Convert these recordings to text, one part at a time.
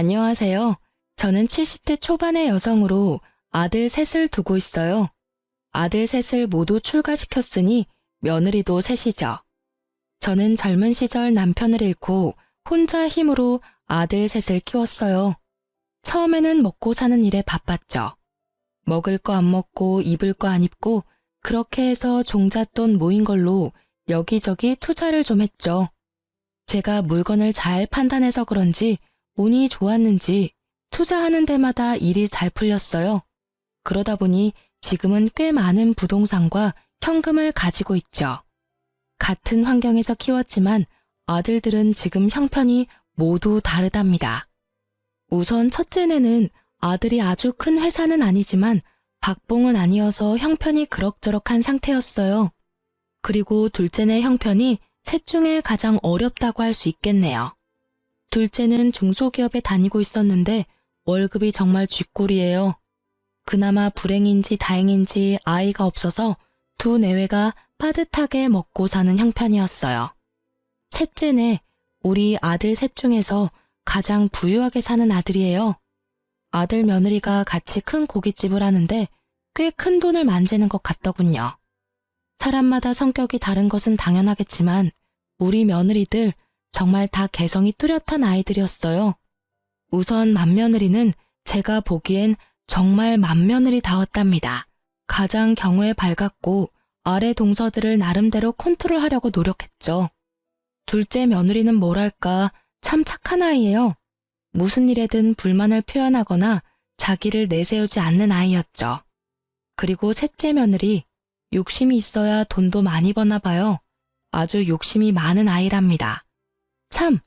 안녕하세요. 저는 70대 초반의 여성으로 아들 셋을 두고 있어요. 아들 셋을 모두 출가시켰으니 며느리도 셋이죠. 저는 젊은 시절 남편을 잃고 혼자 힘으로 아들 셋을 키웠어요. 처음에는 먹고 사는 일에 바빴죠. 먹을 거 안 먹고 입을 거 안 입고 그렇게 해서 종잣돈 모인 걸로 여기저기 투자를 좀 했죠. 제가 물건을 잘 판단해서 그런지 운이 좋았는지 투자하는 데마다 일이 잘 풀렸어요. 그러다 보니 지금은 꽤 많은 부동산과 현금을 가지고 있죠. 같은 환경에서 키웠지만 아들들은 지금 형편이 모두 다르답니다. 우선 첫째네는 아들이 아주 큰 회사는 아니지만 박봉은 아니어서 형편이 그럭저럭한 상태였어요. 그리고 둘째네 형편이 셋 중에 가장 어렵다고 할 수 있겠네요. 둘째는 중소기업에 다니고 있었는데 월급이 정말 쥐꼬리예요. 그나마 불행인지 다행인지 아이가 없어서 두 내외가 빠듯하게 먹고 사는 형편이었어요. 셋째네, 우리 아들 셋 중에서 가장 부유하게 사는 아들이에요. 아들 며느리가 같이 큰 고깃집을 하는데 꽤 큰 돈을 만지는 것 같더군요. 사람마다 성격이 다른 것은 당연하겠지만 우리 며느리들 정말 다 개성이 뚜렷한 아이들이었어요. 우선 맏며느리는 제가 보기엔 정말 맏며느리다웠답니다. 가장 경우에 밝았고 아래 동서들을 나름대로 컨트롤하려고 노력했죠. 둘째 며느리는 뭐랄까 참 착한 아이예요. 무슨 일에든 불만을 표현하거나 자기를 내세우지 않는 아이였죠. 그리고 셋째 며느리, 욕심이 있어야 돈도 많이 버나 봐요. 아주 욕심이 많은 아이랍니다. 참,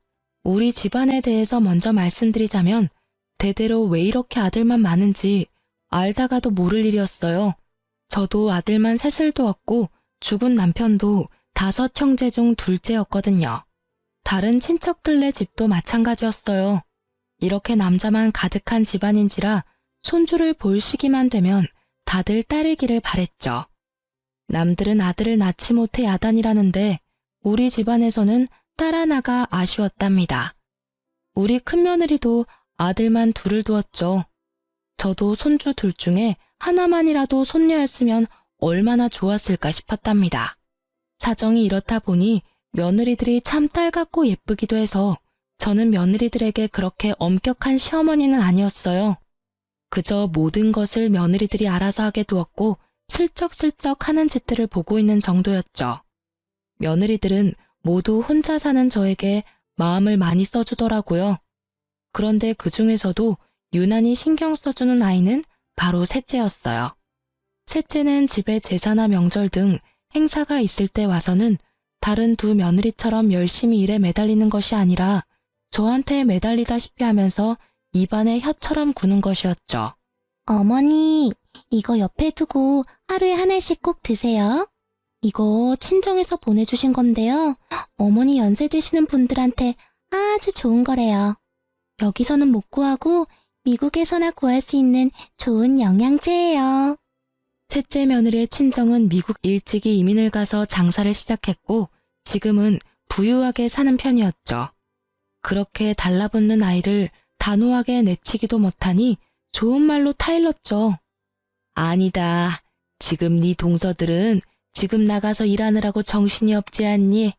우리 집안에 대해서 먼저 말씀드리자면 대대로 왜 이렇게 아들만 많은지 알다가도 모를 일이었어요. 저도 아들만 셋을 두었고 죽은 남편도 5 형제 중 둘째였거든요. 다른 친척들네 집도 마찬가지였어요. 이렇게 남자만 가득한 집안인지라 손주를 볼 시기만 되면 다들 딸이기를 바랬죠. 남들은 아들을 낳지 못해 야단이라는데 우리 집안에서는 딸 하나가 아쉬웠답니다. 우리 큰며느리도 아들만 둘을 두었죠. 저도 손주 둘 중에 하나만이라도 손녀였으면 얼마나 좋았을까 싶었답니다. 사정이 이렇다 보니 며느리들이 참 딸 같고 예쁘기도 해서 저는 며느리들에게 그렇게 엄격한 시어머니는 아니었어요. 그저 모든 것을 며느리들이 알아서 하게 두었고 슬쩍슬쩍 하는 짓들을 보고 있는 정도였죠. 며느리들은 모두 혼자 사는 저에게 마음을 많이 써주더라고요. 그런데 그 중에서도 유난히 신경 써주는 아이는 바로 셋째였어요. 셋째는 집에 제사나 명절 등 행사가 있을 때 와서는 다른 두 며느리처럼 열심히 일에 매달리는 것이 아니라 저한테 매달리다시피 하면서 입안에 혀처럼 구는 것이었죠. 어머니, 이거 옆에 두고 하루에 하나씩 꼭 드세요. 이거 친정에서 보내주신 건데요. 어머니 연세 되시는 분들한테 아주 좋은 거래요. 여기서는 못 구하고 미국에서나 구할 수 있는 좋은 영양제예요. 셋째 며느리의 친정은 미국 일찍이 이민을 가서 장사를 시작했고 지금은 부유하게 사는 편이었죠. 그렇게 달라붙는 아이를 단호하게 내치기도 못하니 좋은 말로 타일렀죠. 아니다. 지금 네 동서들은 지금 나가서 일하느라고 정신이 없지 않니?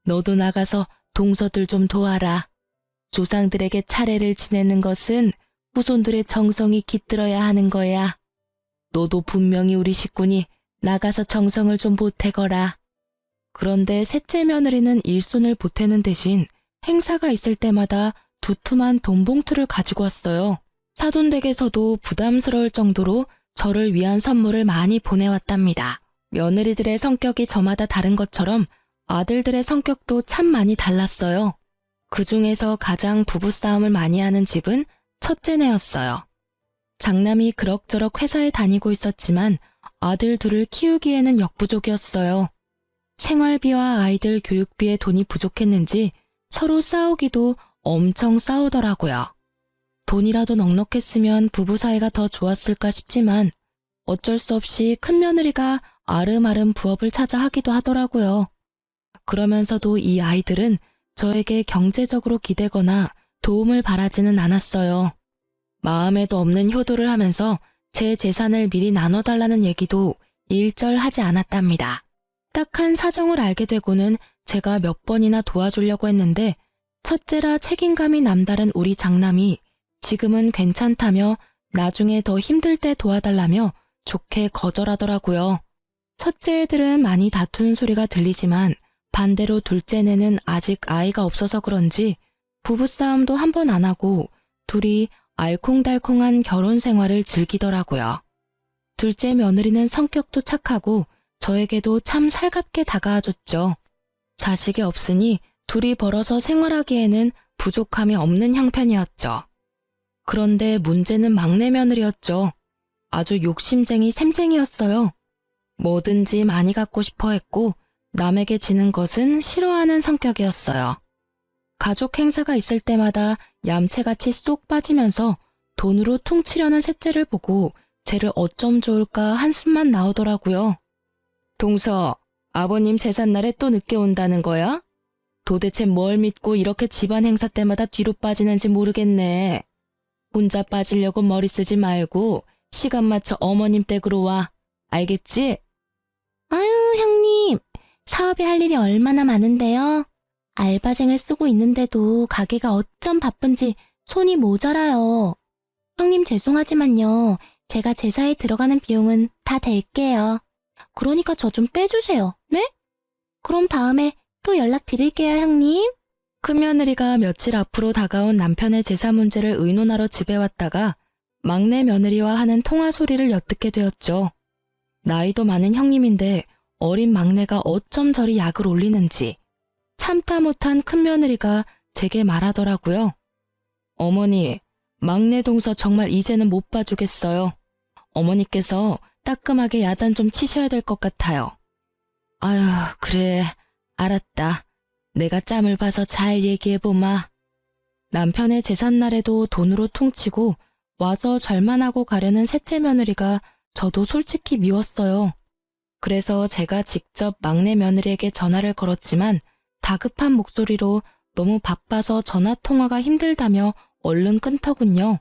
너도 나가서 동서들 좀 도와라. 조상들에게 차례를 지내는 것은 후손들의 정성이 깃들어야 하는 거야. 너도 분명히 우리 식구니 나가서 정성을 좀 보태거라. 그런데 셋째 며느리는 일손을 보태는 대신 행사가 있을 때마다 두툼한 돈봉투를 가지고 왔어요. 사돈댁에서도 부담스러울 정도로 저를 위한 선물을 많이 보내왔답니다. 며느리들의 성격이 저마다 다른 것처럼 아들들의 성격도 참 많이 달랐어요. 그 중에서 가장 부부싸움을 많이 하는 집은 첫째네였어요. 장남이 그럭저럭 회사에 다니고 있었지만 아들 둘을 키우기에는 역부족이었어요. 생활비와 아이들 교육비에 돈이 부족했는지 서로 싸우기도 엄청 싸우더라고요. 돈이라도 넉넉했으면 부부 사이가 더 좋았을까 싶지만 어쩔 수 없이 큰며느리가 아름아름 부업을 찾아 하기도 하더라고요. 그러면서도 이 아이들은 저에게 경제적으로 기대거나 도움을 바라지는 않았어요. 마음에도 없는 효도를 하면서 제 재산을 미리 나눠달라는 얘기도 일절하지 않았답니다. 딱한 사정을 알게 되고는 제가 몇 번이나 도와주려고 했는데 첫째라 책임감이 남다른 우리 장남이 지금은 괜찮다며 나중에 더 힘들 때 도와달라며 좋게 거절하더라고요. 첫째 애들은 많이 다투는 소리가 들리지만 반대로 둘째네는 아직 아이가 없어서 그런지 부부싸움도 한 번 안 하고 둘이 알콩달콩한 결혼 생활을 즐기더라고요. 둘째 며느리는 성격도 착하고 저에게도 참 살갑게 다가와줬죠. 자식이 없으니 둘이 벌어서 생활하기에는 부족함이 없는 형편이었죠. 그런데 문제는 막내 며느리였죠. 아주 욕심쟁이 샘쟁이였어요. 뭐든지 많이 갖고 싶어 했고 남에게 지는 것은 싫어하는 성격이었어요. 가족 행사가 있을 때마다 얌체같이 쏙 빠지면서 돈으로 퉁치려는 셋째를 보고 쟤를 어쩜 좋을까 한숨만 나오더라고요. 동서, 아버님 제삿날에 또 늦게 온다는 거야? 도대체 뭘 믿고 이렇게 집안 행사 때마다 뒤로 빠지는지 모르겠네. 혼자 빠지려고 머리 쓰지 말고 시간 맞춰 어머님 댁으로 와. 알겠지? 아유, 형님. 사업에 할 일이 얼마나 많은데요. 알바생을 쓰고 있는데도 가게가 어쩜 바쁜지 손이 모자라요. 형님 죄송하지만요. 제가 제사에 들어가는 비용은 다 댈게요. 그러니까 저 좀 빼주세요. 네? 그럼 다음에 또 연락드릴게요, 형님. 큰며느리가 며칠 앞으로 다가온 남편의 제사 문제를 의논하러 집에 왔다가 막내 며느리와 하는 통화 소리를 엿듣게 되었죠. 나이도 많은 형님인데 어린 막내가 어쩜 저리 약을 올리는지 참다 못한 큰며느리가 제게 말하더라고요. 어머니, 막내 동서 정말 이제는 못 봐주겠어요. 어머니께서 따끔하게 야단 좀 치셔야 될 것 같아요. 아휴, 그래, 알았다. 내가 짬을 봐서 잘 얘기해보마. 남편의 제삿날에도 돈으로 퉁치고 와서 절만하고 가려는 셋째 며느리가 저도 솔직히 미웠어요. 그래서 제가 직접 막내 며느리에게 전화를 걸었지만 다급한 목소리로 너무 바빠서 전화 통화가 힘들다며 얼른 끊더군요.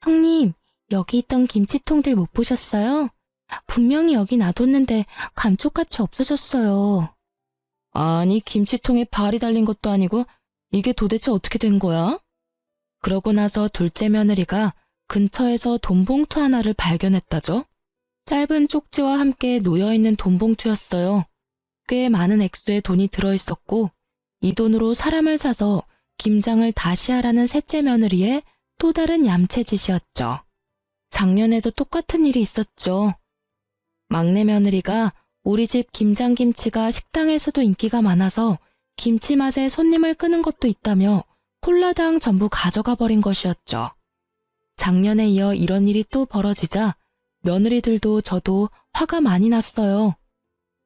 형님, 여기 있던 김치통들 못 보셨어요? 분명히 여기 놔뒀는데 감쪽같이 없어졌어요. 아니, 김치통에 발이 달린 것도 아니고 이게 도대체 어떻게 된 거야? 그러고 나서 둘째 며느리가 근처에서 돈봉투 하나를 발견했다죠. 짧은 쪽지와 함께 놓여있는 돈봉투였어요. 꽤 많은 액수의 돈이 들어있었고 이 돈으로 사람을 사서 김장을 다시 하라는 셋째 며느리의 또 다른 얌체짓이었죠. 작년에도 똑같은 일이 있었죠. 막내 며느리가 우리 집 김장김치가 식당에서도 인기가 많아서 김치 맛에 손님을 끄는 것도 있다며 홀라당 전부 가져가 버린 것이었죠. 작년에 이어 이런 일이 또 벌어지자 며느리들도 저도 화가 많이 났어요.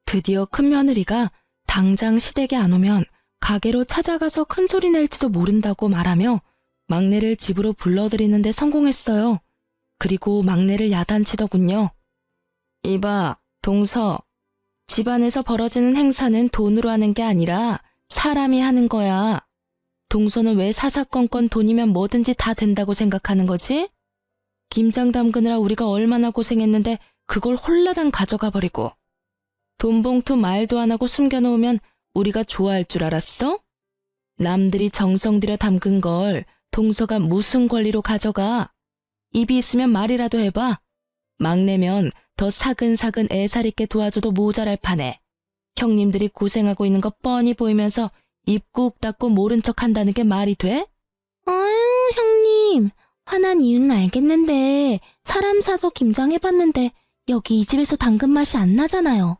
드디어 큰며느리가 당장 시댁에 안 오면 가게로 찾아가서 큰 소리 낼지도 모른다고 말하며 막내를 집으로 불러들이는데 성공했어요. 그리고 막내를 야단치더군요. 이봐, 동서. 집안에서 벌어지는 행사는 돈으로 하는 게 아니라 사람이 하는 거야. 동서는 왜 사사건건 돈이면 뭐든지 다 된다고 생각하는 거지? 김장 담그느라 우리가 얼마나 고생했는데 그걸 홀라당 가져가 버리고. 돈봉투 말도 안 하고 숨겨놓으면 우리가 좋아할 줄 알았어? 남들이 정성 들여 담근 걸 동서가 무슨 권리로 가져가? 입이 있으면 말이라도 해봐. 막내면 더 사근사근 애살 있게 도와줘도 모자랄 판에 형님들이 고생하고 있는 거 뻔히 보이면서 입 꾹 닫고 모른 척 한다는 게 말이 돼? 아유, 형님. 화난 이유는 알겠는데 사람 사서 김장해봤는데 여기 이 집에서 담근 맛이 안 나잖아요.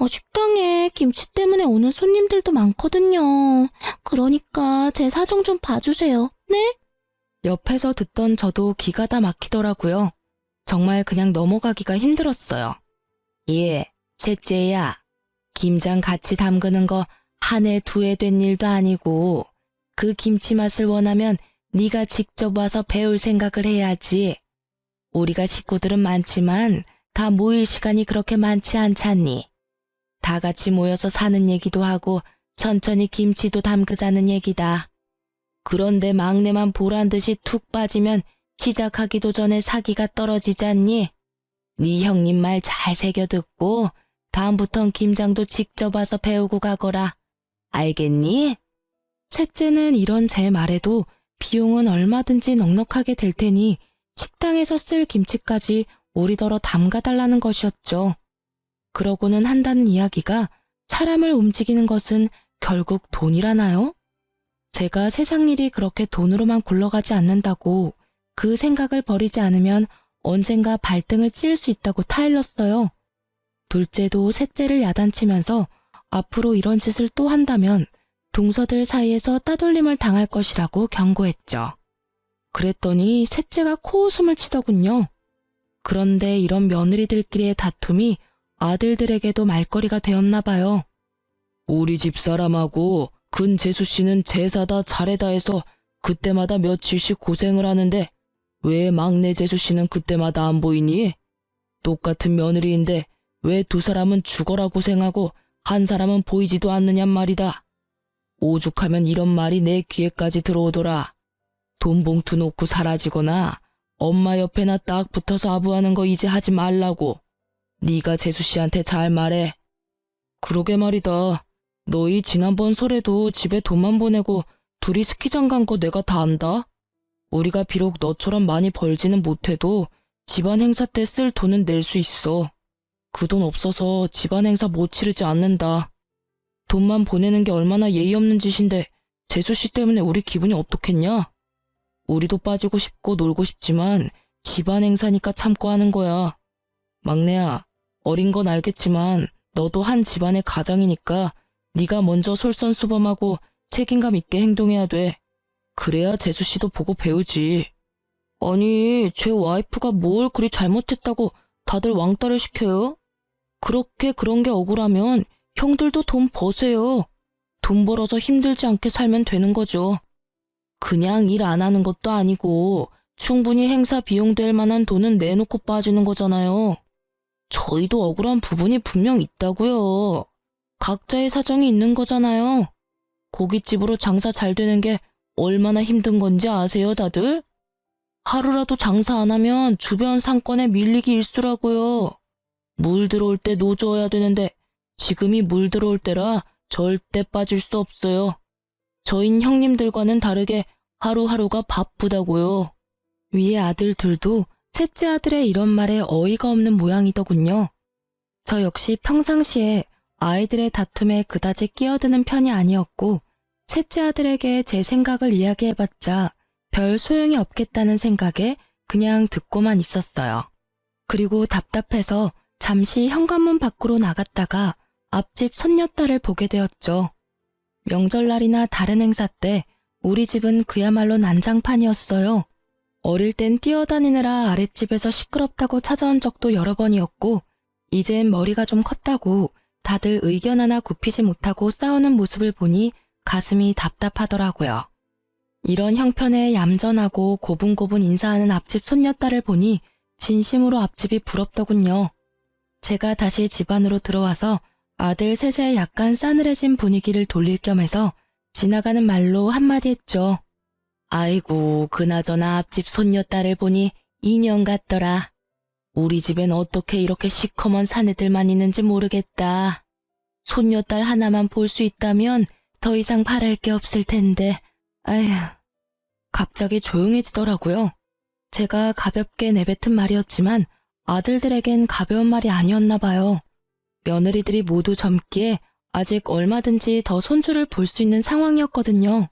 식당에 김치 때문에 오는 손님들도 많거든요. 그러니까 제 사정 좀 봐주세요. 네? 옆에서 듣던 저도 기가 다 막히더라고요. 정말 그냥 넘어가기가 힘들었어요. 예, 셋째야. 김장 같이 담그는 거 한 해 두 해 된 일도 아니고 그 김치 맛을 원하면 네가 직접 와서 배울 생각을 해야지. 우리가 식구들은 많지만 다 모일 시간이 그렇게 많지 않잖니. 다 같이 모여서 사는 얘기도 하고 천천히 김치도 담그자는 얘기다. 그런데 막내만 보란 듯이 툭 빠지면 시작하기도 전에 사기가 떨어지지 않니? 네 형님 말 잘 새겨 듣고 다음부턴 김장도 직접 와서 배우고 가거라. 알겠니? 셋째는 이런 제 말에도 비용은 얼마든지 넉넉하게 될 테니 식당에서 쓸 김치까지 우리더러 담가달라는 것이었죠. 그러고는 한다는 이야기가 사람을 움직이는 것은 결국 돈이라나요? 제가 세상 일이 그렇게 돈으로만 굴러가지 않는다고 그 생각을 버리지 않으면 언젠가 발등을 찌를 수 있다고 타일렀어요. 둘째도 셋째를 야단치면서 앞으로 이런 짓을 또 한다면 동서들 사이에서 따돌림을 당할 것이라고 경고했죠. 그랬더니 셋째가 코웃음을 치더군요. 그런데 이런 며느리들끼리의 다툼이 아들들에게도 말거리가 되었나 봐요. 우리 집 사람하고 근재수 씨는 제사다 차례다 해서 그때마다 며칠씩 고생을 하는데 왜 막내 재수 씨는 그때마다 안 보이니? 똑같은 며느리인데 왜 두 사람은 죽어라 고생하고 한 사람은 보이지도 않느냔 말이다. 오죽하면 이런 말이 내 귀에까지 들어오더라. 돈 봉투 놓고 사라지거나 엄마 옆에나 딱 붙어서 아부하는 거 이제 하지 말라고. 네가 재수 씨한테 잘 말해. 그러게 말이다. 너희 지난번 설에도 집에 돈만 보내고 둘이 스키장 간 거 내가 다 안다. 우리가 비록 너처럼 많이 벌지는 못해도 집안 행사 때 쓸 돈은 낼 수 있어. 그 돈 없어서 집안 행사 못 치르지 않는다. 돈만 보내는 게 얼마나 예의 없는 짓인데 재수 씨 때문에 우리 기분이 어떻겠냐? 우리도 빠지고 싶고 놀고 싶지만 집안 행사니까 참고 하는 거야. 막내야, 어린 건 알겠지만 너도 한 집안의 가장이니까 네가 먼저 솔선수범하고 책임감 있게 행동해야 돼. 그래야 재수 씨도 보고 배우지. 아니, 제 와이프가 뭘 그리 잘못했다고 다들 왕따를 시켜요? 그렇게 그런 게 억울하면 형들도 돈 버세요. 돈 벌어서 힘들지 않게 살면 되는 거죠. 그냥 일 안 하는 것도 아니고 충분히 행사 비용 될 만한 돈은 내놓고 빠지는 거잖아요. 저희도 억울한 부분이 분명 있다고요. 각자의 사정이 있는 거잖아요. 고깃집으로 장사 잘 되는 게 얼마나 힘든 건지 아세요, 다들? 하루라도 장사 안 하면 주변 상권에 밀리기 일쑤라고요. 물 들어올 때 노져야 되는데 지금이 물 들어올 때라 절대 빠질 수 없어요. 저흰 형님들과는 다르게 하루하루가 바쁘다고요. 위에 아들 둘도 셋째 아들의 이런 말에 어이가 없는 모양이더군요. 저 역시 평상시에 아이들의 다툼에 그다지 끼어드는 편이 아니었고 셋째 아들에게 제 생각을 이야기해봤자 별 소용이 없겠다는 생각에 그냥 듣고만 있었어요. 그리고 답답해서 잠시 현관문 밖으로 나갔다가 앞집 손녀딸을 보게 되었죠. 명절날이나 다른 행사 때 우리 집은 그야말로 난장판이었어요. 어릴 땐 뛰어다니느라 아랫집에서 시끄럽다고 찾아온 적도 여러 번이었고 이젠 머리가 좀 컸다고 다들 의견 하나 굽히지 못하고 싸우는 모습을 보니 가슴이 답답하더라고요. 이런 형편에 얌전하고 고분고분 인사하는 앞집 손녀딸을 보니 진심으로 앞집이 부럽더군요. 제가 다시 집 안으로 들어와서 아들 셋의 약간 싸늘해진 분위기를 돌릴 겸해서 지나가는 말로 한마디 했죠. 아이고, 그나저나 앞집 손녀딸을 보니 인형 같더라. 우리 집엔 어떻게 이렇게 시커먼 사내들만 있는지 모르겠다. 손녀딸 하나만 볼 수 있다면 더 이상 바랄 게 없을 텐데. 아휴. 갑자기 조용해지더라고요. 제가 가볍게 내뱉은 말이었지만 아들들에겐 가벼운 말이 아니었나 봐요. 며느리들이 모두 젊기에 아직 얼마든지 더 손주를 볼 수 있는 상황이었거든요.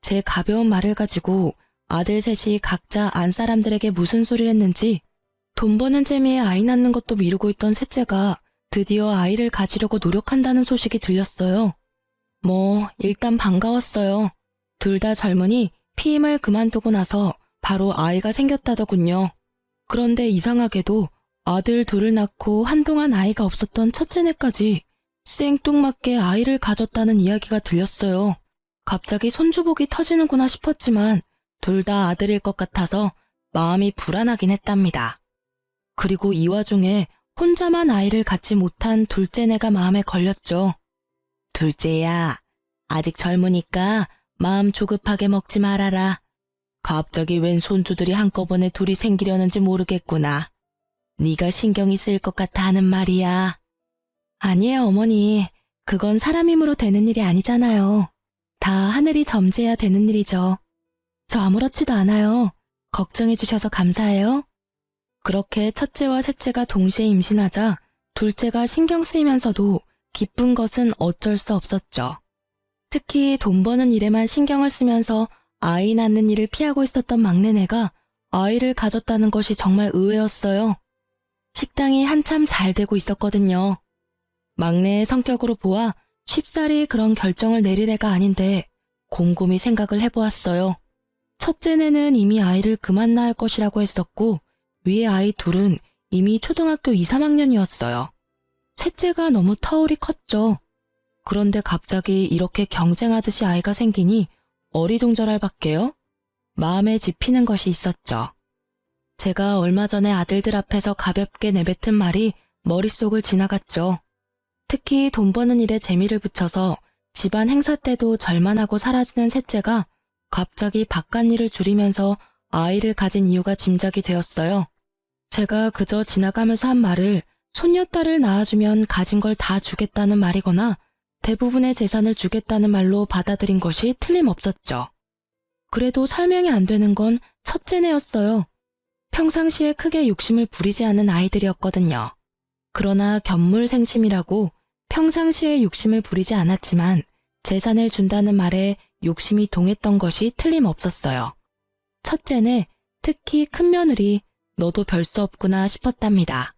제 가벼운 말을 가지고 아들 셋이 각자 안 사람들에게 무슨 소리를 했는지 돈 버는 재미에 아이 낳는 것도 미루고 있던 셋째가 드디어 아이를 가지려고 노력한다는 소식이 들렸어요. 일단 반가웠어요. 둘 다 젊으니 피임을 그만두고 나서 바로 아이가 생겼다더군요. 그런데 이상하게도 아들 둘을 낳고 한동안 아이가 없었던 첫째네까지 생뚱맞게 아이를 가졌다는 이야기가 들렸어요. 갑자기 손주복이 터지는구나 싶었지만 둘 다 아들일 것 같아서 마음이 불안하긴 했답니다. 그리고 이 와중에 혼자만 아이를 갖지 못한 둘째네가 마음에 걸렸죠. 둘째야, 아직 젊으니까 마음 조급하게 먹지 말아라. 갑자기 웬 손주들이 한꺼번에 둘이 생기려는지 모르겠구나. 네가 신경이 쓰일 것 같아 하는 말이야. 아니에요, 어머니. 그건 사람 힘으로 되는 일이 아니잖아요. 다 하늘이 점지해야 되는 일이죠. 저 아무렇지도 않아요. 걱정해 주셔서 감사해요. 그렇게 첫째와 셋째가 동시에 임신하자 둘째가 신경 쓰이면서도 기쁜 것은 어쩔 수 없었죠. 특히 돈 버는 일에만 신경을 쓰면서 아이 낳는 일을 피하고 있었던 막내네가 아이를 가졌다는 것이 정말 의외였어요. 식당이 한참 잘 되고 있었거든요. 막내의 성격으로 보아 쉽사리 그런 결정을 내릴 애가 아닌데 곰곰이 생각을 해보았어요. 첫째네는 이미 아이를 그만 낳을 것이라고 했었고 위에 아이 둘은 이미 초등학교 2, 3학년이었어요. 셋째가 너무 터울이 컸죠. 그런데 갑자기 이렇게 경쟁하듯이 아이가 생기니 어리둥절할 밖에요. 마음에 집히는 것이 있었죠. 제가 얼마 전에 아들들 앞에서 가볍게 내뱉은 말이 머릿속을 지나갔죠. 특히 돈 버는 일에 재미를 붙여서 집안 행사 때도 절만하고 사라지는 셋째가 갑자기 바깥일을 줄이면서 아이를 가진 이유가 짐작이 되었어요. 제가 그저 지나가면서 한 말을 손녀딸을 낳아주면 가진 걸 다 주겠다는 말이거나 대부분의 재산을 주겠다는 말로 받아들인 것이 틀림없었죠. 그래도 설명이 안 되는 건 첫째네였어요. 평상시에 크게 욕심을 부리지 않는 아이들이었거든요. 그러나 견물생심이라고 평상시에 욕심을 부리지 않았지만 재산을 준다는 말에 욕심이 동했던 것이 틀림없었어요. 첫째네, 특히 큰 며느리, 너도 별 수 없구나 싶었답니다.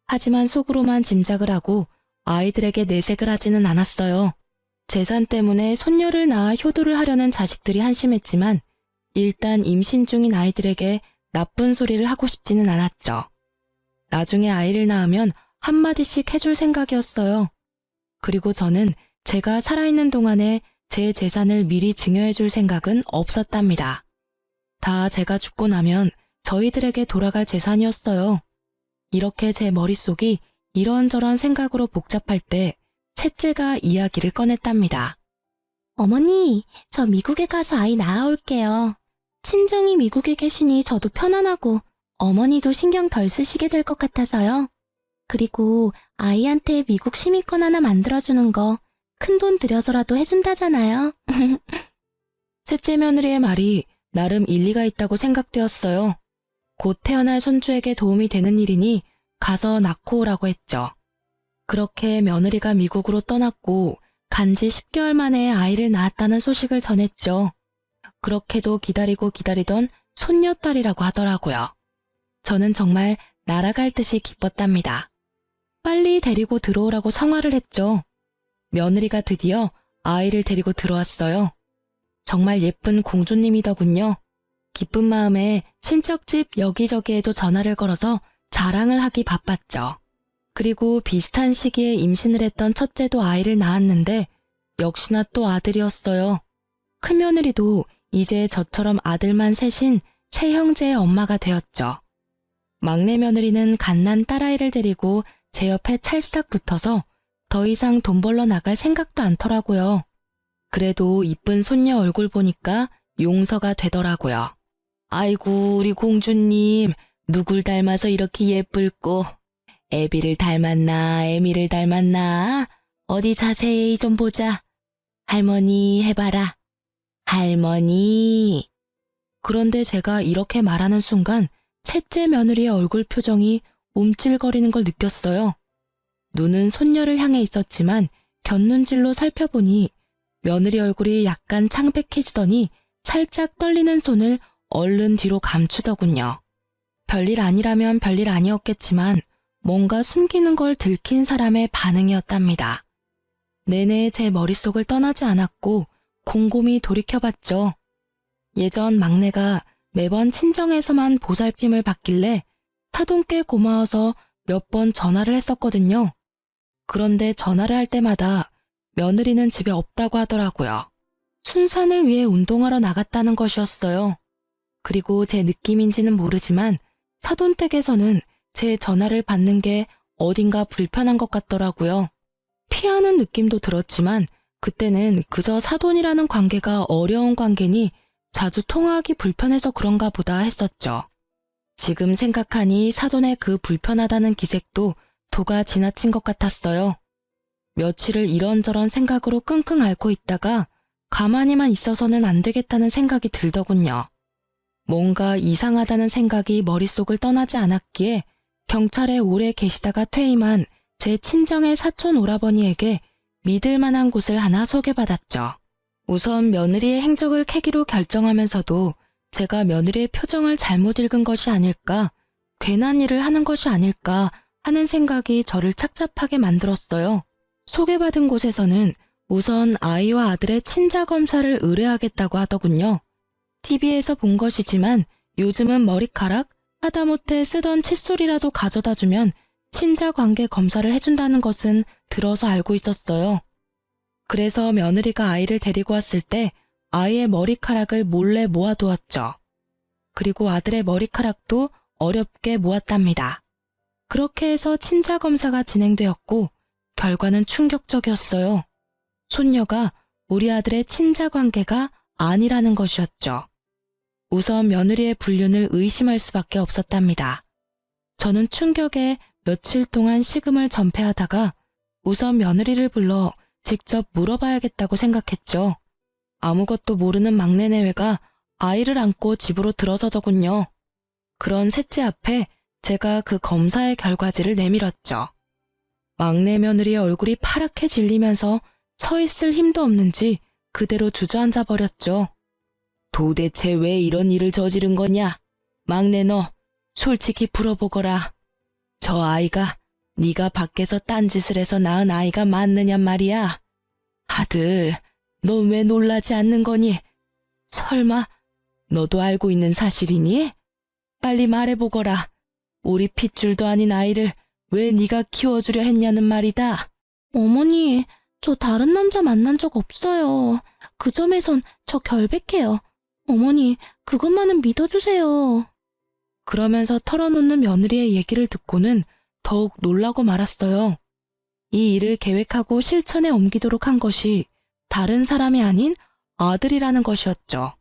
하지만 속으로만 짐작을 하고 아이들에게 내색을 하지는 않았어요. 재산 때문에 손녀를 낳아 효도를 하려는 자식들이 한심했지만 일단 임신 중인 아이들에게 나쁜 소리를 하고 싶지는 않았죠. 나중에 아이를 낳으면 한마디씩 해줄 생각이었어요. 그리고 저는 제가 살아있는 동안에 제 재산을 미리 증여해줄 생각은 없었답니다. 다 제가 죽고 나면 저희들에게 돌아갈 재산이었어요. 이렇게 제 머릿속이 이런저런 생각으로 복잡할 때 셋째가 이야기를 꺼냈답니다. 어머니, 저 미국에 가서 아이 낳아올게요. 친정이 미국에 계시니 저도 편안하고 어머니도 신경 덜 쓰시게 될 것 같아서요. 그리고 아이한테 미국 시민권 하나 만들어주는 거 큰돈 들여서라도 해준다잖아요. 셋째 며느리의 말이 나름 일리가 있다고 생각되었어요. 곧 태어날 손주에게 도움이 되는 일이니 가서 낳고 오라고 했죠. 그렇게 며느리가 미국으로 떠났고 간지 10개월 만에 아이를 낳았다는 소식을 전했죠. 그렇게도 기다리고 기다리던 손녀딸이라고 하더라고요. 저는 정말 날아갈 듯이 기뻤답니다. 빨리 데리고 들어오라고 성화를 했죠. 며느리가 드디어 아이를 데리고 들어왔어요. 정말 예쁜 공주님이더군요. 기쁜 마음에 친척집 여기저기에도 전화를 걸어서 자랑을 하기 바빴죠. 그리고 비슷한 시기에 임신을 했던 첫째도 아이를 낳았는데 역시나 또 아들이었어요. 큰며느리도 이제 저처럼 아들만 셋인 세 형제의 엄마가 되었죠. 막내 며느리는 갓난 딸아이를 데리고 제 옆에 찰싹 붙어서 더 이상 돈 벌러 나갈 생각도 않더라고요. 그래도 이쁜 손녀 얼굴 보니까 용서가 되더라고요. 아이고 우리 공주님 누굴 닮아서 이렇게 예쁠꼬. 애비를 닮았나 애미를 닮았나 어디 자세히 좀 보자. 할머니 해봐라. 할머니. 그런데 제가 이렇게 말하는 순간 셋째 며느리의 얼굴 표정이 움찔거리는 걸 느꼈어요. 눈은 손녀를 향해 있었지만 곁눈질로 살펴보니 며느리 얼굴이 약간 창백해지더니 살짝 떨리는 손을 얼른 뒤로 감추더군요. 별일 아니라면 별일 아니었겠지만 뭔가 숨기는 걸 들킨 사람의 반응이었답니다. 내내 제 머릿속을 떠나지 않았고 곰곰이 돌이켜봤죠. 예전 막내가 매번 친정에서만 보살핌을 받길래 사돈께 고마워서 몇 번 전화를 했었거든요. 그런데 전화를 할 때마다 며느리는 집에 없다고 하더라고요. 순산을 위해 운동하러 나갔다는 것이었어요. 그리고 제 느낌인지는 모르지만 사돈 댁에서는 제 전화를 받는 게 어딘가 불편한 것 같더라고요. 피하는 느낌도 들었지만 그때는 그저 사돈이라는 관계가 어려운 관계니 자주 통화하기 불편해서 그런가 보다 했었죠. 지금 생각하니 사돈의 그 불편하다는 기색도 도가 지나친 것 같았어요. 며칠을 이런저런 생각으로 끙끙 앓고 있다가 가만히만 있어서는 안 되겠다는 생각이 들더군요. 뭔가 이상하다는 생각이 머릿속을 떠나지 않았기에 경찰에 오래 계시다가 퇴임한 제 친정의 사촌 오라버니에게 믿을 만한 곳을 하나 소개받았죠. 우선 며느리의 행적을 캐기로 결정하면서도 제가 며느리의 표정을 잘못 읽은 것이 아닐까, 괜한 일을 하는 것이 아닐까 하는 생각이 저를 착잡하게 만들었어요. 소개받은 곳에서는 우선 아이와 아들의 친자 검사를 의뢰하겠다고 하더군요. TV에서 본 것이지만 요즘은 머리카락, 하다못해 쓰던 칫솔이라도 가져다 주면 친자 관계 검사를 해준다는 것은 들어서 알고 있었어요. 그래서 며느리가 아이를 데리고 왔을 때 아이의 머리카락을 몰래 모아두었죠. 그리고 아들의 머리카락도 어렵게 모았답니다. 그렇게 해서 친자 검사가 진행되었고 결과는 충격적이었어요. 손녀가 우리 아들의 친자 관계가 아니라는 것이었죠. 우선 며느리의 불륜을 의심할 수밖에 없었답니다. 저는 충격에 며칠 동안 식음을 전폐하다가 우선 며느리를 불러 직접 물어봐야겠다고 생각했죠. 아무것도 모르는 막내 내외가 아이를 안고 집으로 들어서더군요. 그런 셋째 앞에 제가 그 검사의 결과지를 내밀었죠. 막내 며느리의 얼굴이 파랗게 질리면서 서 있을 힘도 없는지 그대로 주저앉아 버렸죠. 도대체 왜 이런 일을 저지른 거냐? 막내 너, 솔직히 물어보거라. 저 아이가 네가 밖에서 딴짓을 해서 낳은 아이가 맞느냔 말이야. 아들, 너 왜 놀라지 않는 거니? 설마 너도 알고 있는 사실이니? 빨리 말해보거라. 우리 핏줄도 아닌 아이를 왜 네가 키워주려 했냐는 말이다. 어머니, 저 다른 남자 만난 적 없어요. 그 점에선 저 결백해요. 어머니, 그것만은 믿어주세요. 그러면서 털어놓는 며느리의 얘기를 듣고는 더욱 놀라고 말았어요. 이 일을 계획하고 실천에 옮기도록 한 것이 다른 사람이 아닌 아들이라는 것이었죠.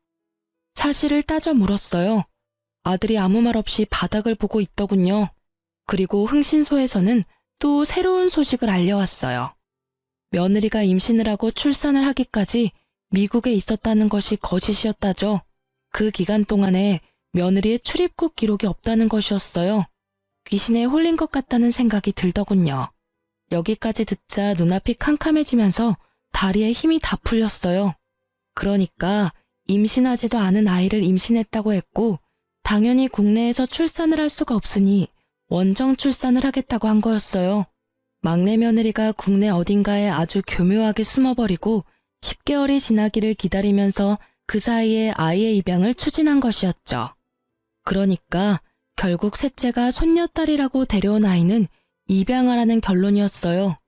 사실을 따져 물었어요. 아들이 아무 말 없이 바닥을 보고 있더군요. 그리고 흥신소에서는 또 새로운 소식을 알려왔어요. 며느리가 임신을 하고 출산을 하기까지 미국에 있었다는 것이 거짓이었다죠. 그 기간 동안에 며느리의 출입국 기록이 없다는 것이었어요. 귀신에 홀린 것 같다는 생각이 들더군요. 여기까지 듣자 눈앞이 캄캄해지면서 다리에 힘이 다 풀렸어요. 그러니까 임신하지도 않은 아이를 임신했다고 했고 당연히 국내에서 출산을 할 수가 없으니 원정 출산을 하겠다고 한 거였어요. 막내 며느리가 국내 어딘가에 아주 교묘하게 숨어버리고 10개월이 지나기를 기다리면서 그 사이에 아이의 입양을 추진한 것이었죠. 그러니까 결국 셋째가 손녀딸이라고 데려온 아이는 입양하라는 결론이었어요.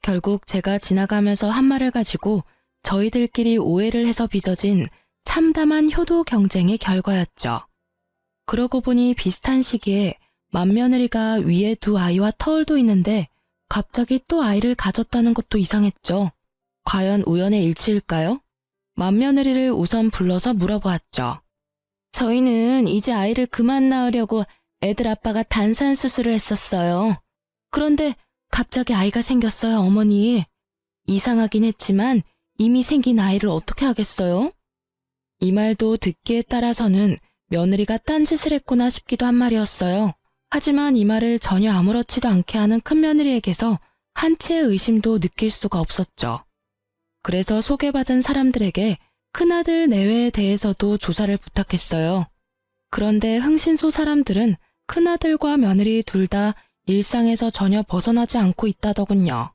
결국 제가 지나가면서 한 말을 가지고 저희들끼리 오해를 해서 빚어진 참담한 효도 경쟁의 결과였죠. 그러고 보니 비슷한 시기에 맏며느리가 위에 두 아이와 터울도 있는데 갑자기 또 아이를 가졌다는 것도 이상했죠. 과연 우연의 일치일까요? 맏며느리를 우선 불러서 물어보았죠. 저희는 이제 아이를 그만 낳으려고 애들 아빠가 단산 수술을 했었어요. 그런데 갑자기 아이가 생겼어요, 어머니. 이상하긴 했지만 이미 생긴 아이를 어떻게 하겠어요? 이 말도 듣기에 따라서는 며느리가 딴짓을 했구나 싶기도 한 말이었어요. 하지만 이 말을 전혀 아무렇지도 않게 하는 큰며느리에게서 한치의 의심도 느낄 수가 없었죠. 그래서 소개받은 사람들에게 큰아들 내외에 대해서도 조사를 부탁했어요. 그런데 흥신소 사람들은 큰아들과 며느리 둘 다 일상에서 전혀 벗어나지 않고 있다더군요.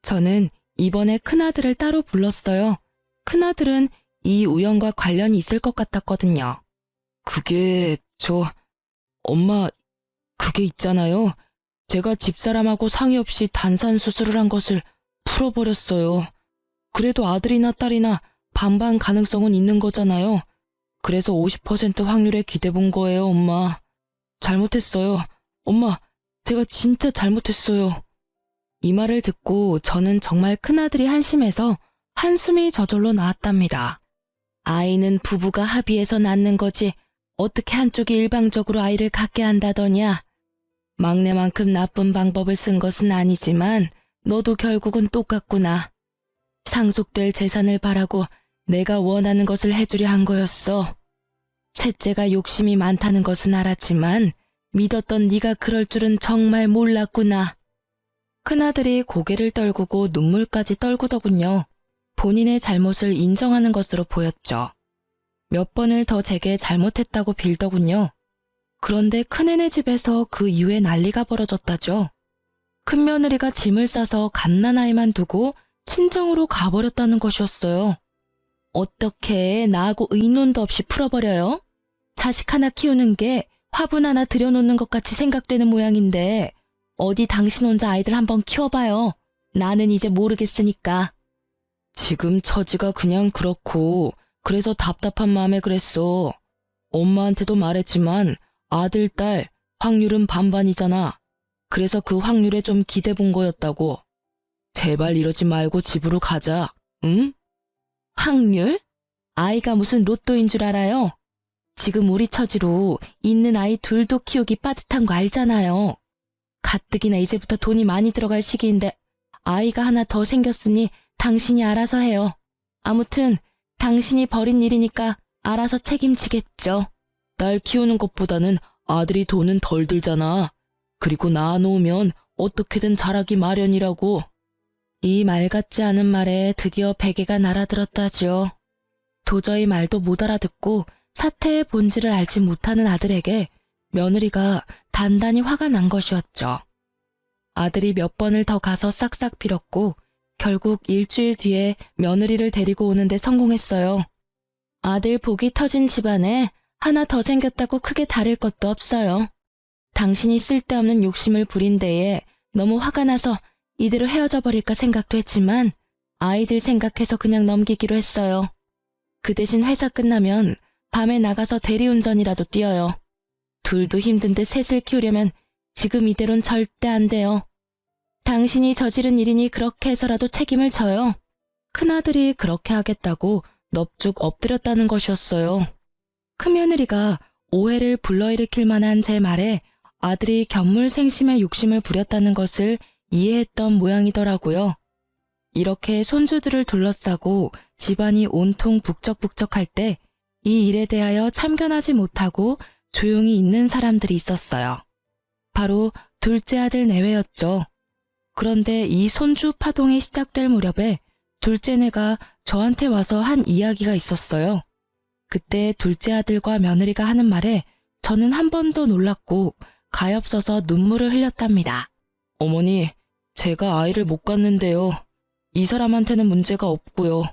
저는 이번에 큰아들을 따로 불렀어요. 큰아들은 이 우연과 관련이 있을 것 같았거든요. 엄마, 그게 있잖아요. 제가 집사람하고 상의 없이 단산 수술을 한 것을 풀어버렸어요. 그래도 아들이나 딸이나 반반 가능성은 있는 거잖아요. 그래서 50% 확률에 기대본 거예요, 엄마. 잘못했어요. 엄마, 제가 진짜 잘못했어요. 이 말을 듣고 저는 정말 큰아들이 한심해서 한숨이 저절로 나왔답니다. 아이는 부부가 합의해서 낳는 거지 어떻게 한쪽이 일방적으로 아이를 갖게 한다더냐. 막내만큼 나쁜 방법을 쓴 것은 아니지만 너도 결국은 똑같구나. 상속될 재산을 바라고 내가 원하는 것을 해주려 한 거였어. 셋째가 욕심이 많다는 것은 알았지만 믿었던 네가 그럴 줄은 정말 몰랐구나. 큰아들이 고개를 떨구고 눈물까지 떨구더군요. 본인의 잘못을 인정하는 것으로 보였죠. 몇 번을 더 제게 잘못했다고 빌더군요. 그런데 큰애네 집에서 그 이후에 난리가 벌어졌다죠. 큰며느리가 짐을 싸서 갓난아이만 두고 친정으로 가버렸다는 것이었어요. 어떻게 나하고 의논도 없이 풀어버려요? 자식 하나 키우는 게 화분 하나 들여놓는 것 같이 생각되는 모양인데 어디 당신 혼자 아이들 한번 키워봐요. 나는 이제 모르겠으니까. 지금 처지가 그냥 그렇고 그래서 답답한 마음에 그랬어. 엄마한테도 말했지만 아들, 딸 확률은 반반이잖아. 그래서 그 확률에 좀 기대 본 거였다고. 제발 이러지 말고 집으로 가자. 응? 확률? 아이가 무슨 로또인 줄 알아요? 지금 우리 처지로 있는 아이 둘도 키우기 빠듯한 거 알잖아요. 가뜩이나 이제부터 돈이 많이 들어갈 시기인데 아이가 하나 더 생겼으니 당신이 알아서 해요. 아무튼 당신이 벌인 일이니까 알아서 책임지겠죠. 딸 키우는 것보다는 아들이 돈은 덜 들잖아. 그리고 낳아놓으면 어떻게든 자라기 마련이라고. 이 말 같지 않은 말에 드디어 베개가 날아들었다지요. 도저히 말도 못 알아듣고 사태의 본질을 알지 못하는 아들에게 며느리가 단단히 화가 난 것이었죠. 아들이 몇 번을 더 가서 싹싹 빌었고 결국 일주일 뒤에 며느리를 데리고 오는데 성공했어요. 아들 복이 터진 집안에 하나 더 생겼다고 크게 다를 것도 없어요. 당신이 쓸데없는 욕심을 부린 데에 너무 화가 나서 이대로 헤어져 버릴까 생각도 했지만 아이들 생각해서 그냥 넘기기로 했어요. 그 대신 회사 끝나면 밤에 나가서 대리운전이라도 뛰어요. 둘도 힘든데 셋을 키우려면 지금 이대로는 절대 안 돼요. 당신이 저지른 일이니 그렇게 해서라도 책임을 져요. 큰아들이 그렇게 하겠다고 넙죽 엎드렸다는 것이었어요. 큰며느리가 오해를 불러일으킬 만한 제 말에 아들이 견물생심의 욕심을 부렸다는 것을 이해했던 모양이더라고요. 이렇게 손주들을 둘러싸고 집안이 온통 북적북적할 때 이 일에 대하여 참견하지 못하고 조용히 있는 사람들이 있었어요. 바로 둘째 아들 내외였죠. 그런데 이 손주 파동이 시작될 무렵에 둘째네가 저한테 와서 한 이야기가 있었어요. 그때 둘째 아들과 며느리가 하는 말에 저는 한 번 더 놀랐고 가엾어서 눈물을 흘렸답니다. 어머니, 제가 아이를 못 갖는데요. 이 사람한테는 문제가 없고요.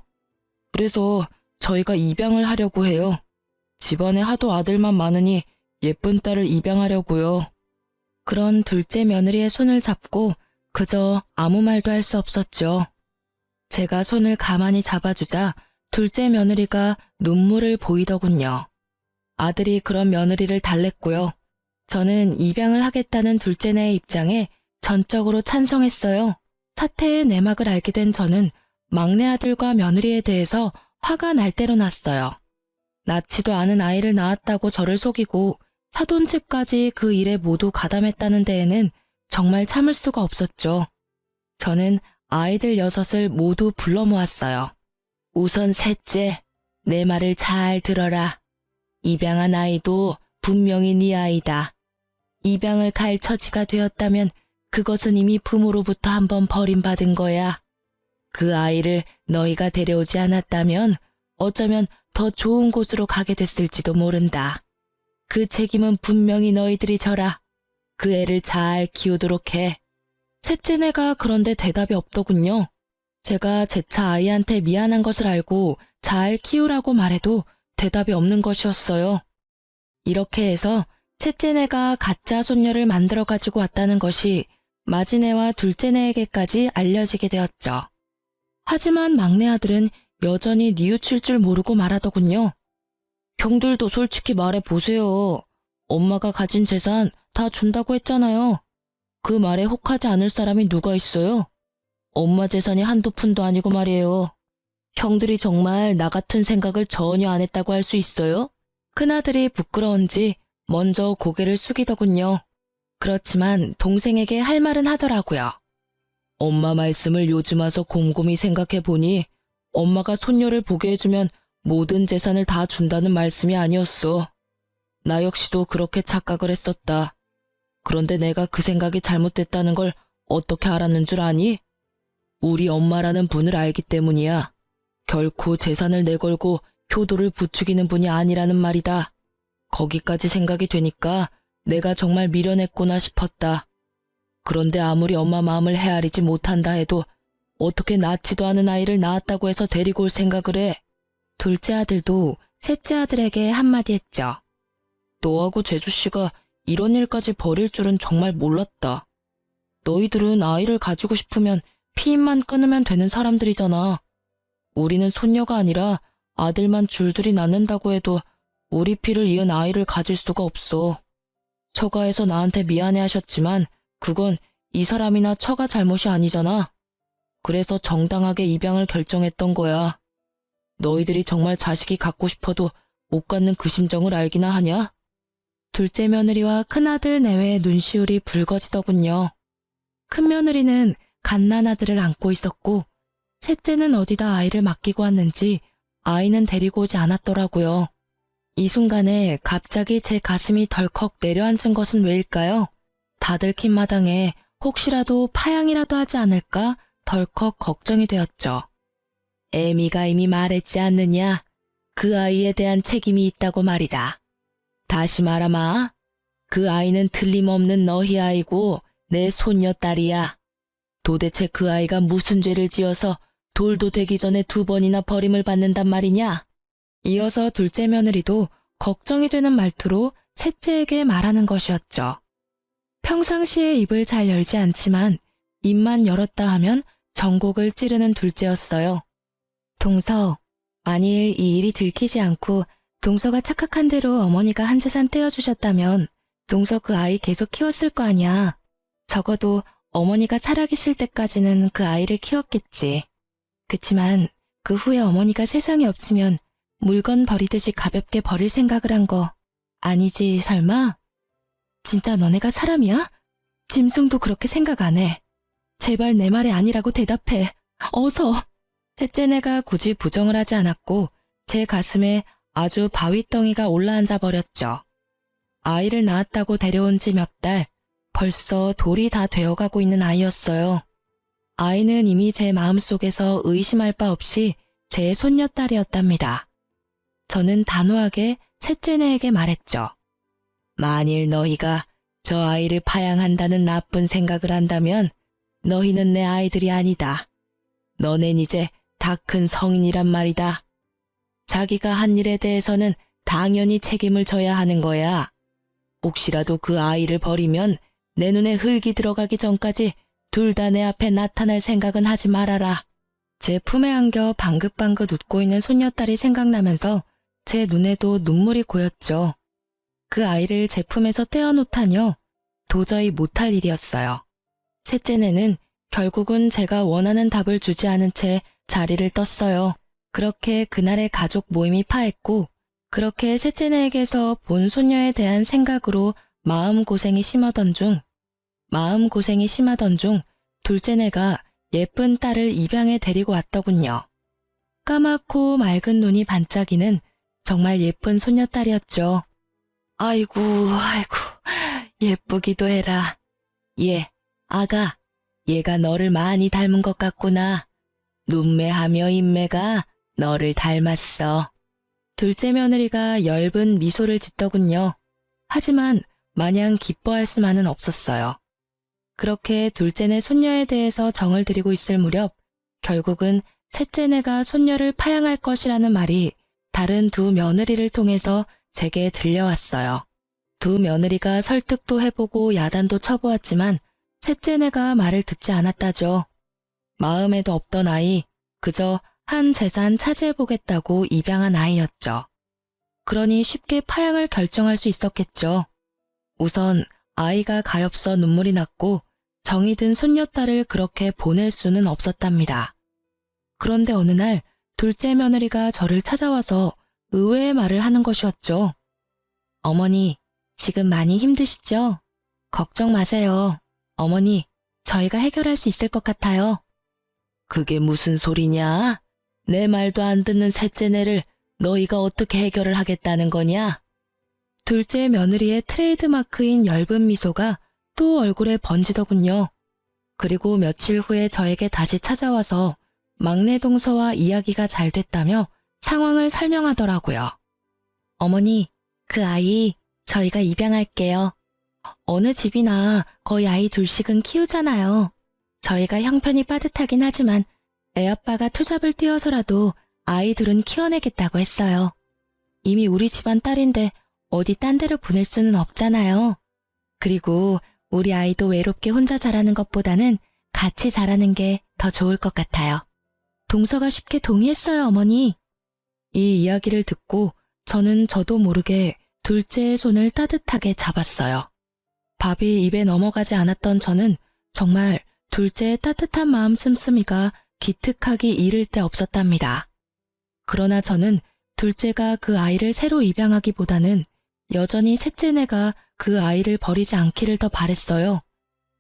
그래서 저희가 입양을 하려고 해요. 집안에 하도 아들만 많으니 예쁜 딸을 입양하려고요. 그런 둘째 며느리의 손을 잡고 그저 아무 말도 할 수 없었죠. 제가 손을 가만히 잡아주자 둘째 며느리가 눈물을 보이더군요. 아들이 그런 며느리를 달랬고요. 저는 입양을 하겠다는 둘째네의 입장에 전적으로 찬성했어요. 사태의 내막을 알게 된 저는 막내 아들과 며느리에 대해서 화가 날 대로 났어요. 낳지도 않은 아이를 낳았다고 저를 속이고 사돈집까지 그 일에 모두 가담했다는 데에는 정말 참을 수가 없었죠. 저는 아이들 6을 모두 불러 모았어요. 우선 셋째, 내 말을 잘 들어라. 입양한 아이도 분명히 네 아이다. 입양을 갈 처지가 되었다면 그것은 이미 부모로부터 한번 버림받은 거야. 그 아이를 너희가 데려오지 않았다면 어쩌면 더 좋은 곳으로 가게 됐을지도 모른다. 그 책임은 분명히 너희들이 져라. 그 애를 잘 키우도록 해. 셋째네가 그런데 대답이 없더군요. 제가 재차 아이한테 미안한 것을 알고 잘 키우라고 말해도 대답이 없는 것이었어요. 이렇게 해서 셋째네가 가짜 손녀를 만들어 가지고 왔다는 것이 마지네와 둘째네에게까지 알려지게 되었죠. 하지만 막내 아들은 여전히 뉘우칠 줄 모르고 말하더군요. 형들도 솔직히 말해보세요. 엄마가 가진 재산 다 준다고 했잖아요. 그 말에 혹하지 않을 사람이 누가 있어요? 엄마 재산이 한두 푼도 아니고 말이에요. 형들이 정말 나 같은 생각을 전혀 안 했다고 할 수 있어요? 큰아들이 부끄러운지 먼저 고개를 숙이더군요. 그렇지만 동생에게 할 말은 하더라고요. 엄마 말씀을 요즘 와서 곰곰이 생각해 보니 엄마가 손녀를 보게 해주면 모든 재산을 다 준다는 말씀이 아니었어. 나 역시도 그렇게 착각을 했었다. 그런데 내가 그 생각이 잘못됐다는 걸 어떻게 알았는 줄 아니? 우리 엄마라는 분을 알기 때문이야. 결코 재산을 내걸고 효도를 부추기는 분이 아니라는 말이다. 거기까지 생각이 되니까 내가 정말 미련했구나 싶었다. 그런데 아무리 엄마 마음을 헤아리지 못한다 해도 어떻게 낳지도 않은 아이를 낳았다고 해서 데리고 올 생각을 해. 둘째 아들도 셋째 아들에게 한마디 했죠. 너하고 재주씨가 이런 일까지 벌일 줄은 정말 몰랐다. 너희들은 아이를 가지고 싶으면 피임만 끊으면 되는 사람들이잖아. 우리는 손녀가 아니라 아들만 줄줄이 낳는다고 해도 우리 피를 이은 아이를 가질 수가 없어. 처가에서 나한테 미안해 하셨지만 그건 이 사람이나 처가 잘못이 아니잖아. 그래서 정당하게 입양을 결정했던 거야. 너희들이 정말 자식이 갖고 싶어도 못 갖는 그 심정을 알기나 하냐? 둘째 며느리와 큰아들 내외의 눈시울이 붉어지더군요. 큰며느리는 갓난아들을 안고 있었고 셋째는 어디다 아이를 맡기고 왔는지 아이는 데리고 오지 않았더라고요. 이 순간에 갑자기 제 가슴이 덜컥 내려앉은 것은 왜일까요? 다들 킨 마당에 혹시라도 파양이라도 하지 않을까 덜컥 걱정이 되었죠. 애미가 이미 말했지 않느냐? 그 아이에 대한 책임이 있다고 말이다. 다시 말하마. 그 아이는 틀림없는 너희 아이고 내 손녀딸이야. 도대체 그 아이가 무슨 죄를 지어서 돌도 되기 전에 2번이나 버림을 받는단 말이냐? 이어서 둘째 며느리도 걱정이 되는 말투로 셋째에게 말하는 것이었죠. 평상시에 입을 잘 열지 않지만 입만 열었다 하면 전곡을 찌르는 둘째였어요. 동서, 만일 이 일이 들키지 않고 동서가 착각한 대로 어머니가 한 재산 떼어주셨다면 동서 그 아이 계속 키웠을 거 아니야. 적어도 어머니가 살아계실 때까지는 그 아이를 키웠겠지. 그치만 그 후에 어머니가 세상에 없으면 물건 버리듯이 가볍게 버릴 생각을 한 거 아니지 설마? 진짜 너네가 사람이야? 짐승도 그렇게 생각 안 해. 제발 내 말이 아니라고 대답해. 어서. 셋째네가 굳이 부정을 하지 않았고 제 가슴에 아주 바위덩이가 올라앉아 버렸죠. 아이를 낳았다고 데려온 지 몇 달, 벌써 돌이 다 되어가고 있는 아이였어요. 아이는 이미 제 마음속에서 의심할 바 없이 제 손녀딸이었답니다. 저는 단호하게 셋째네에게 말했죠. 만일 너희가 저 아이를 파양한다는 나쁜 생각을 한다면 너희는 내 아이들이 아니다. 너넨 이제 다 큰 성인이란 말이다. 자기가 한 일에 대해서는 당연히 책임을 져야 하는 거야. 혹시라도 그 아이를 버리면 내 눈에 흙이 들어가기 전까지 둘 다 내 앞에 나타날 생각은 하지 말아라. 제 품에 안겨 방긋방긋 웃고 있는 손녀딸이 생각나면서 제 눈에도 눈물이 고였죠. 그 아이를 제 품에서 떼어놓다니요. 도저히 못할 일이었어요. 셋째네는 결국은 제가 원하는 답을 주지 않은 채 자리를 떴어요. 그렇게 그날의 가족 모임이 파했고 그렇게 셋째네에게서 본 손녀에 대한 생각으로 마음고생이 심하던 중 둘째네가 예쁜 딸을 입양에 데리고 왔더군요. 까맣고 맑은 눈이 반짝이는 정말 예쁜 손녀딸이었죠. 아이고 예쁘기도 해라. 아가, 얘가 너를 많이 닮은 것 같구나. 눈매하며 인매가 너를 닮았어. 둘째 며느리가 엷은 미소를 짓더군요. 하지만 마냥 기뻐할 수만은 없었어요. 그렇게 둘째네 손녀에 대해서 정을 들이고 있을 무렵 결국은 셋째네가 손녀를 파양할 것이라는 말이 다른 두 며느리를 통해서 제게 들려왔어요. 두 며느리가 설득도 해보고 야단도 쳐보았지만 셋째네가 말을 듣지 않았다죠. 마음에도 없던 아이, 그저 한 재산 차지해보겠다고 입양한 아이였죠. 그러니 쉽게 파양을 결정할 수 있었겠죠. 우선 아이가 가엾어 눈물이 났고 정이 든 손녀딸을 그렇게 보낼 수는 없었답니다. 그런데 어느 날 둘째 며느리가 저를 찾아와서 의외의 말을 하는 것이었죠. 어머니, 지금 많이 힘드시죠? 걱정 마세요. 어머니, 저희가 해결할 수 있을 것 같아요. 그게 무슨 소리냐? 내 말도 안 듣는 셋째네를 너희가 어떻게 해결을 하겠다는 거냐? 둘째 며느리의 트레이드마크인 엷은 미소가 또 얼굴에 번지더군요. 그리고 며칠 후에 저에게 다시 찾아와서 막내 동서와 이야기가 잘 됐다며 상황을 설명하더라고요. 어머니, 그 아이 저희가 입양할게요. 어느 집이나 거의 아이 둘씩은 키우잖아요. 저희가 형편이 빠듯하긴 하지만 애아빠가 투잡을 뛰어서라도 아이들은 키워내겠다고 했어요. 이미 우리 집안 딸인데 어디 딴 데로 보낼 수는 없잖아요. 그리고 우리 아이도 외롭게 혼자 자라는 것보다는 같이 자라는 게 더 좋을 것 같아요. 동서가 쉽게 동의했어요, 어머니. 이 이야기를 듣고 저는 저도 모르게 둘째의 손을 따뜻하게 잡았어요. 밥이 입에 넘어가지 않았던 저는 정말 둘째의 따뜻한 마음 씀씀이가 기특하기 이를 데 없었답니다. 그러나 저는 둘째가 그 아이를 새로 입양하기보다는 여전히 셋째네가 그 아이를 버리지 않기를 더 바랬어요.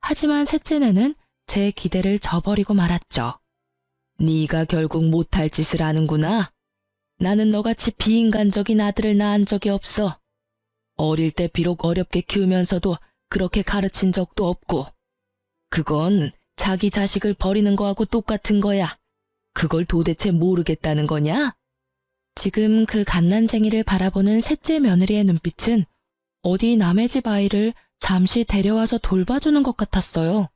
하지만 셋째네는 제 기대를 저버리고 말았죠. 네가 결국 못할 짓을 하는구나. 나는 너같이 비인간적인 아들을 낳은 적이 없어. 어릴 때 비록 어렵게 키우면서도 그렇게 가르친 적도 없고. 그건 자기 자식을 버리는 거하고 똑같은 거야. 그걸 도대체 모르겠다는 거냐? 지금 그 갓난쟁이를 바라보는 셋째 며느리의 눈빛은 어디 남의 집 아이를 잠시 데려와서 돌봐주는 것 같았어요.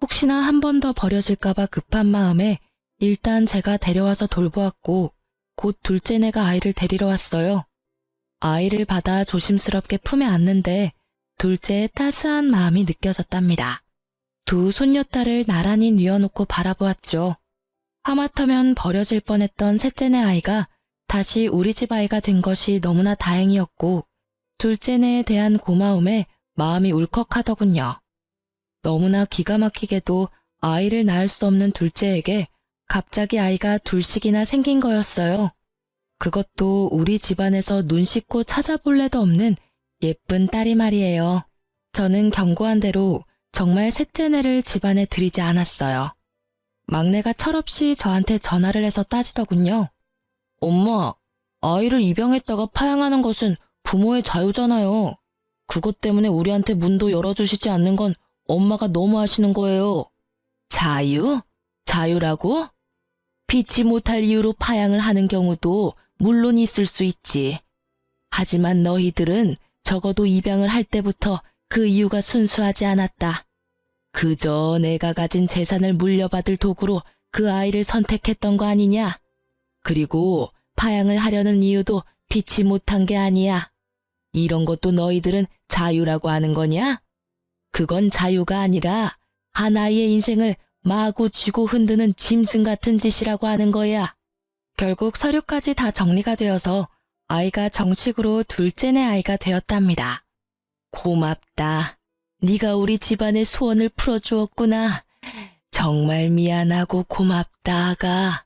혹시나 한 번 더 버려질까봐 급한 마음에 일단 제가 데려와서 돌보았고 곧 둘째네가 아이를 데리러 왔어요. 아이를 받아 조심스럽게 품에 안는데 둘째의 따스한 마음이 느껴졌답니다. 두 손녀딸을 나란히 뉘어놓고 바라보았죠. 하마터면 버려질 뻔했던 셋째네 아이가 다시 우리 집 아이가 된 것이 너무나 다행이었고 둘째네에 대한 고마움에 마음이 울컥하더군요. 너무나 기가 막히게도 아이를 낳을 수 없는 둘째에게 갑자기 아이가 둘씩이나 생긴 거였어요. 그것도 우리 집안에서 눈 씻고 찾아볼 래도 없는 예쁜 딸이 말이에요. 저는 경고한 대로 정말 셋째네를 집안에 들이지 않았어요. 막내가 철없이 저한테 전화를 해서 따지더군요. 엄마, 아이를 입양했다가 파양하는 것은 부모의 자유잖아요. 그것 때문에 우리한테 문도 열어주시지 않는 건 엄마가 너무 하시는 거예요. 자유? 자유라고? 피치 못할 이유로 파양을 하는 경우도 물론 있을 수 있지. 하지만 너희들은 적어도 입양을 할 때부터 그 이유가 순수하지 않았다. 그저 내가 가진 재산을 물려받을 도구로 그 아이를 선택했던 거 아니냐? 그리고 파양을 하려는 이유도 피치 못한 게 아니야. 이런 것도 너희들은 자유라고 하는 거냐? 그건 자유가 아니라 한 아이의 인생을 마구 쥐고 흔드는 짐승 같은 짓이라고 하는 거야. 결국 서류까지 다 정리가 되어서 아이가 정식으로 둘째네 아이가 되었답니다. 고맙다. 네가 우리 집안의 소원을 풀어주었구나. 정말 미안하고 고맙다, 아가.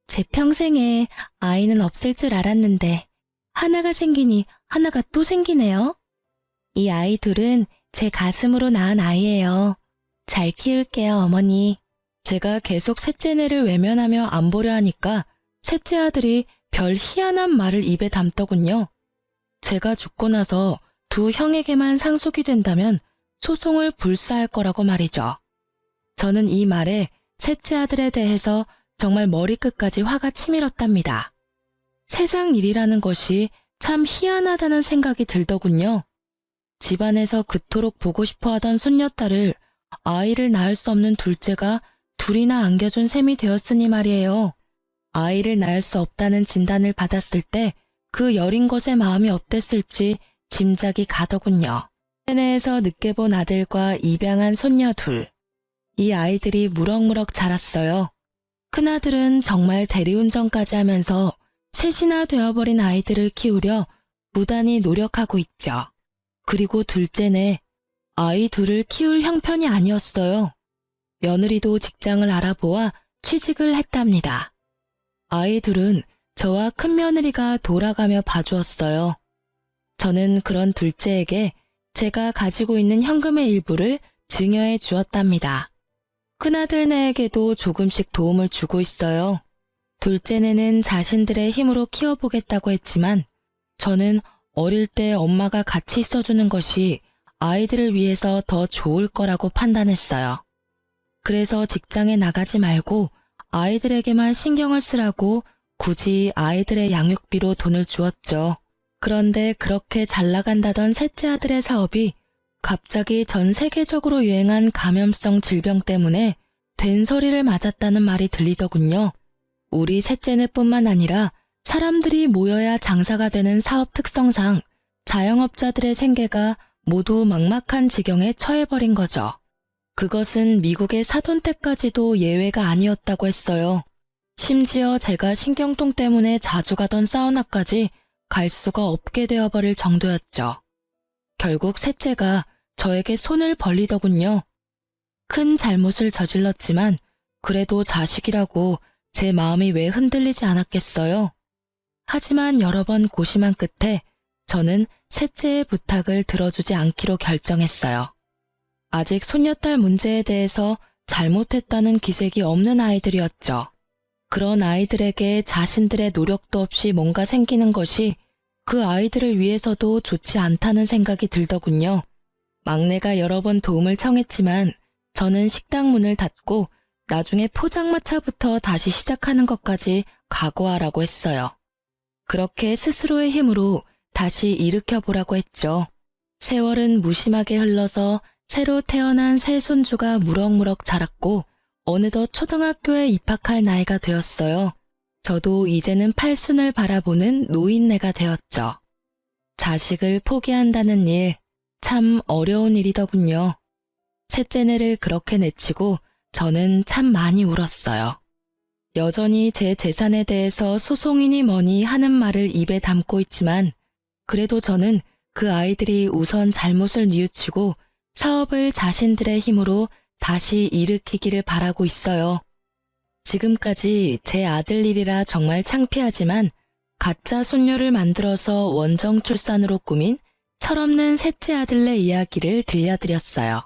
제 평생에 아이는 없을 줄 알았는데 하나가 생기니 하나가 또 생기네요. 이 아이 둘은 제 가슴으로 낳은 아이예요. 잘 키울게요, 어머니. 제가 계속 셋째네를 외면하며 안 보려 하니까 셋째 아들이 별 희한한 말을 입에 담더군요. 제가 죽고 나서 두 형에게만 상속이 된다면 소송을 불사할 거라고 말이죠. 저는 이 말에 셋째 아들에 대해서 정말 머리끝까지 화가 치밀었답니다. 세상 일이라는 것이 참 희한하다는 생각이 들더군요. 집안에서 그토록 보고 싶어 하던 손녀딸을 아이를 낳을 수 없는 둘째가 둘이나 안겨준 셈이 되었으니 말이에요. 아이를 낳을 수 없다는 진단을 받았을 때 그 여린 것의 마음이 어땠을지 짐작이 가더군요. 세네에서 늦게 본 아들과 입양한 손녀 둘. 이 아이들이 무럭무럭 자랐어요. 큰아들은 정말 대리운전까지 하면서 셋이나 되어버린 아이들을 키우려 무단히 노력하고 있죠. 그리고 둘째네, 아이 둘을 키울 형편이 아니었어요. 며느리도 직장을 알아보아 취직을 했답니다. 아이 둘은 저와 큰며느리가 돌아가며 봐주었어요. 저는 그런 둘째에게 제가 가지고 있는 현금의 일부를 증여해 주었답니다. 큰아들네에게도 조금씩 도움을 주고 있어요. 둘째네는 자신들의 힘으로 키워보겠다고 했지만 저는 어릴 때 엄마가 같이 있어주는 것이 아이들을 위해서 더 좋을 거라고 판단했어요. 그래서 직장에 나가지 말고 아이들에게만 신경을 쓰라고 굳이 아이들의 양육비로 돈을 주었죠. 그런데 그렇게 잘 나간다던 셋째 아들의 사업이 갑자기 전 세계적으로 유행한 감염성 질병 때문에 된소리를 맞았다는 말이 들리더군요. 우리 셋째네뿐만 아니라 사람들이 모여야 장사가 되는 사업 특성상 자영업자들의 생계가 모두 막막한 지경에 처해버린 거죠. 그것은 미국의 사돈 때까지도 예외가 아니었다고 했어요. 심지어 제가 신경통 때문에 자주 가던 사우나까지 갈 수가 없게 되어버릴 정도였죠. 결국 셋째가 저에게 손을 벌리더군요. 큰 잘못을 저질렀지만 그래도 자식이라고 제 마음이 왜 흔들리지 않았겠어요. 하지만 여러 번 고심한 끝에 저는 셋째의 부탁을 들어주지 않기로 결정했어요. 아직 손녀딸 문제에 대해서 잘못했다는 기색이 없는 아이들이었죠. 그런 아이들에게 자신들의 노력도 없이 뭔가 생기는 것이 그 아이들을 위해서도 좋지 않다는 생각이 들더군요. 막내가 여러 번 도움을 청했지만 저는 식당 문을 닫고 나중에 포장마차부터 다시 시작하는 것까지 각오하라고 했어요. 그렇게 스스로의 힘으로 다시 일으켜보라고 했죠. 세월은 무심하게 흘러서 새로 태어난 새 손주가 무럭무럭 자랐고 어느덧 초등학교에 입학할 나이가 되었어요. 저도 이제는 팔순을 바라보는 노인네가 되었죠. 자식을 포기한다는 일, 참 어려운 일이더군요. 셋째네를 그렇게 내치고 저는 참 많이 울었어요. 여전히 제 재산에 대해서 소송이니 뭐니 하는 말을 입에 담고 있지만 그래도 저는 그 아이들이 우선 잘못을 뉘우치고 사업을 자신들의 힘으로 다시 일으키기를 바라고 있어요. 지금까지 제 아들 일이라 정말 창피하지만 가짜 손녀를 만들어서 원정 출산으로 꾸민 철없는 셋째 아들네 이야기를 들려드렸어요.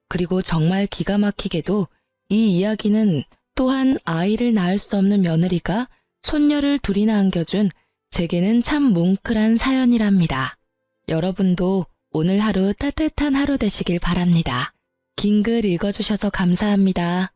그리고 정말 기가 막히게도 이 이야기는 또한 아이를 낳을 수 없는 며느리가 손녀를 둘이나 안겨준 제게는 참 뭉클한 사연이랍니다. 여러분도 오늘 하루 따뜻한 하루 되시길 바랍니다. 긴 글 읽어주셔서 감사합니다.